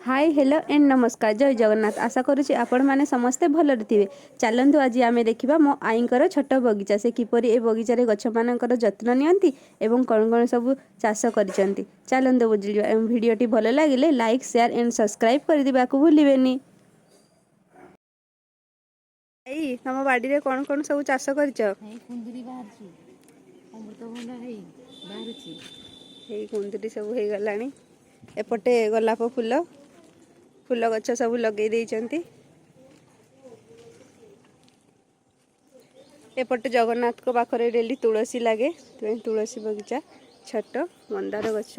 Hi hello and नमस्कार जय जगन्नाथ आशा करुँच आपण मैंने समस्ते भलरे थे। चलतु आज आम देखा मो आईकर छोट बगीचा से किपर ए बगीचार गछ मानकर जत्न नियंती एवं कौन कौन सब चाष कर चलतु बुझा भिडटी भल लगे लाइक शेयर एंड सब्सक्राइब करदे को भूलें। तम बाड़ी कौन कौन सब चाष कर कुंदरी सब हो गला एपटे गोलाप फूल फूल गछ सब लगे देइचंती। एपटे जगन्नाथ को पाखरे डेली तुलसी लगे तुलसी बगीचा छोट मंदार गछ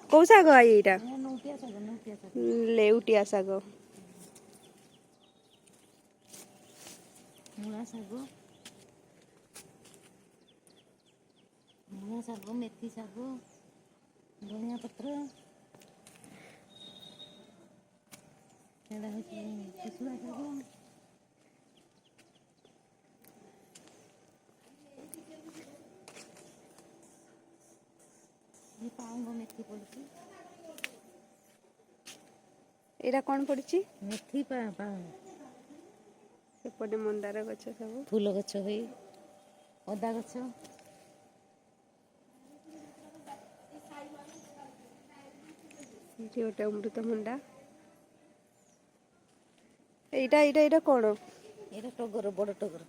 कौ शाग आई यहाँ लेउटिया शाग मुला शाग मेथी शाग धनिया पत्र कुसुड़ा शाग ये पाउंग मेथी पड़ी एरा कौन पड़ी मेथी पाउंग एपटे मंदार गछ सब फूल गछ हो अदा गछ गोटे अमृतभंडा एटा कौन ये टगर बड़ टगर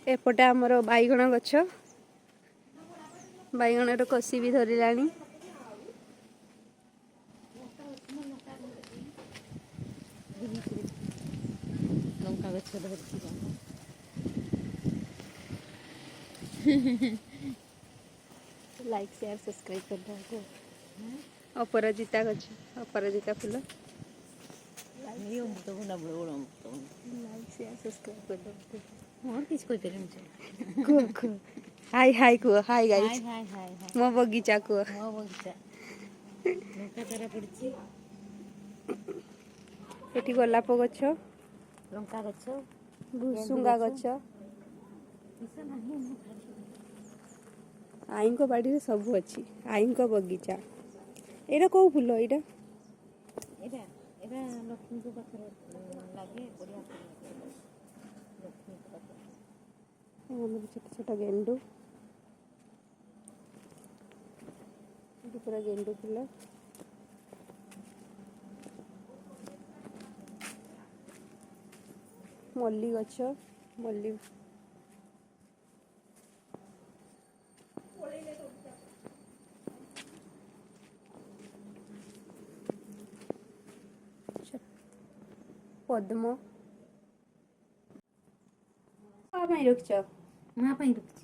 एपटे आमर बैगण गछ बैगण कसी भी धरलानी लंका गछ धरती लाइक शेयर सब्सक्राइब कर दो। अपराजिता गछ अपराजिता फूल ये अमृतभंडा बड़ बड़ अमृतभंडा लाइक शेयर सब्सक्राइब कर दो। और किसी कोई पेरेंट हाय हाय कुह हाय गाइस हाय हाय हाय मो बगीचा कुह मो बगीचा लंका चारा पड़ी एठी गोलाप गछ लंका गछ भुसुंगा गछ आई बाड़ी सब अच्छी आई बगीचा एटा कौ फूल एटा लक्ष्मी को पाखरे लगे बढ़िया लक्ष्मी को पाखरे छोट छोट गेंडू पूरा गेंडू फूल मल्ली गछ मल्ली पद्म रख वहाँ रखी